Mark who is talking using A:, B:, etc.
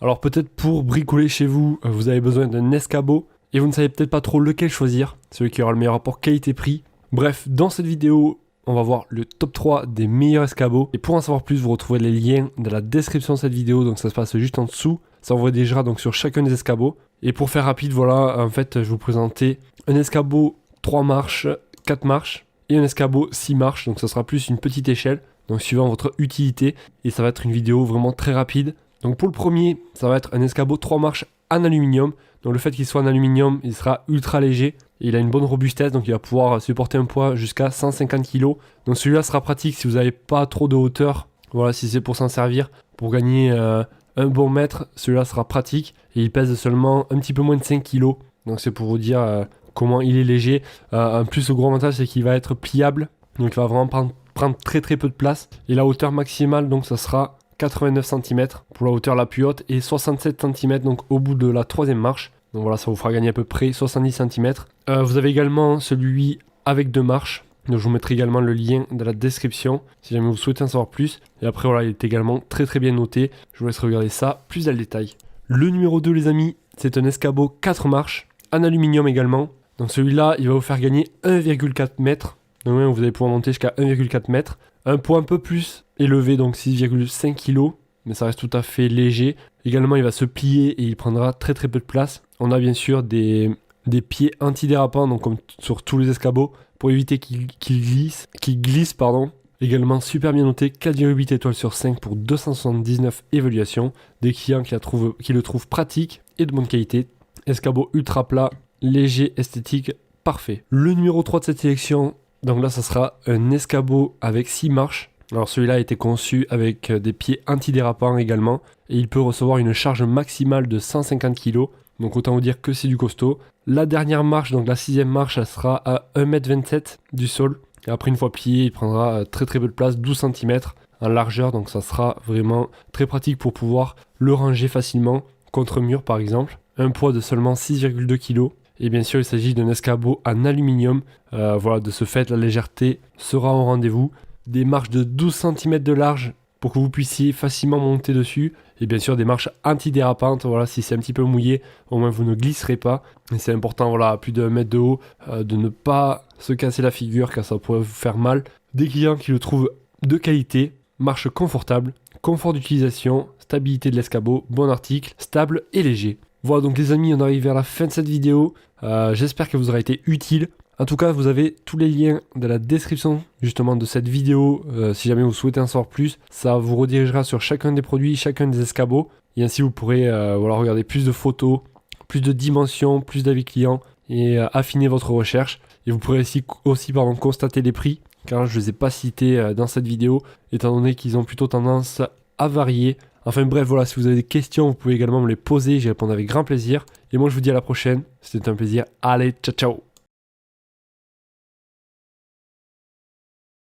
A: Alors peut-être pour bricoler chez vous, vous avez besoin d'un escabeau et vous ne savez peut-être pas trop lequel choisir, celui qui aura le meilleur rapport qualité-prix. Bref, dans cette vidéo, on va voir le top 3 des meilleurs escabeaux. Et pour en savoir plus, vous retrouvez les liens dans la description de cette vidéo, donc ça se passe juste en dessous. Ça vous dirigera donc sur chacun des escabeaux. Et pour faire rapide, voilà, en fait, je vais vous présenter un escabeau 3 marches, 4 marches et un escabeau 6 marches. Donc ça sera plus une petite échelle, donc suivant votre utilité. Et ça va être une vidéo vraiment très rapide. Donc pour le premier, ça va être un escabeau 3 marches en aluminium. Donc le fait qu'il soit en aluminium, il sera ultra léger. Et il a une bonne robustesse, donc il va pouvoir supporter un poids jusqu'à 150 kg. Donc celui-là sera pratique si vous n'avez pas trop de hauteur. Voilà, si c'est pour s'en servir, pour gagner un bon mètre, celui-là sera pratique. Et il pèse seulement un petit peu moins de 5 kg. Donc c'est pour vous dire comment il est léger. En plus, le gros avantage, c'est qu'il va être pliable. Donc il va vraiment prendre très très peu de place. Et la hauteur maximale, donc ça sera 89 cm pour la hauteur la plus haute et 67 cm donc au bout de la troisième marche. Donc voilà, ça vous fera gagner à peu près 70 cm. Vous avez également celui avec 2 marches. Donc je vous mettrai également le lien dans la description si jamais vous souhaitez en savoir plus. Et après voilà, il est également très très bien noté. Je vous laisse regarder ça plus dans le détail. Le numéro 2 les amis, c'est un escabeau 4 marches en aluminium également. Donc celui-là, il va vous faire gagner 1,4 m. Donc vous allez pouvoir monter jusqu'à 1,4 m. Un poids un peu plus élevé, donc 6,5 kg, mais ça reste tout à fait léger. Également, il va se plier et il prendra très très peu de place. On a bien sûr des pieds antidérapants, donc comme sur tous les escabeaux, pour éviter qu'ils glissent. Également super bien noté, 4,8 étoiles sur 5 pour 279 évaluations. Des clients qui le trouvent pratique et de bonne qualité. Escabeau ultra plat, léger, esthétique, parfait. Le numéro 3 de cette sélection, donc là ça sera un escabeau avec 6 marches. Alors celui-là a été conçu avec des pieds antidérapants également. Et il peut recevoir une charge maximale de 150 kg. Donc autant vous dire que c'est du costaud. La dernière marche, donc la 6e marche, elle sera à 1,27 m du sol. Et après une fois plié, il prendra très très peu de place, 12 cm en largeur. Donc ça sera vraiment très pratique pour pouvoir le ranger facilement contre mur par exemple. Un poids de seulement 6,2 kg. Et bien sûr, il s'agit d'un escabeau en aluminium. Voilà, de ce fait, la légèreté sera au rendez-vous. Des marches de 12 cm de large pour que vous puissiez facilement monter dessus. Et bien sûr, des marches antidérapantes. Voilà, si c'est un petit peu mouillé, au moins vous ne glisserez pas. Et c'est important, voilà, à plus de 1 mètre de haut, de ne pas se casser la figure car ça pourrait vous faire mal. Des clients qui le trouvent de qualité, marche confortable, confort d'utilisation, stabilité de l'escabeau, bon article, stable et léger. Voilà donc les amis, on arrive vers la fin de cette vidéo. J'espère qu'elle vous aura été utile. En tout cas, vous avez tous les liens dans la description justement de cette vidéo. Si jamais vous souhaitez en savoir plus, ça vous redirigera sur chacun des produits, chacun des escabeaux. Et ainsi, vous pourrez voilà, regarder plus de photos, plus de dimensions, plus d'avis clients et affiner votre recherche. Et vous pourrez aussi constater les prix, car je ne les ai pas cités dans cette vidéo, étant donné qu'ils ont plutôt tendance à varier. Enfin bref, voilà, si vous avez des questions, vous pouvez également me les poser, j'y répondrai avec grand plaisir. Et moi, je vous dis à la prochaine. C'était un plaisir. Allez, ciao, ciao!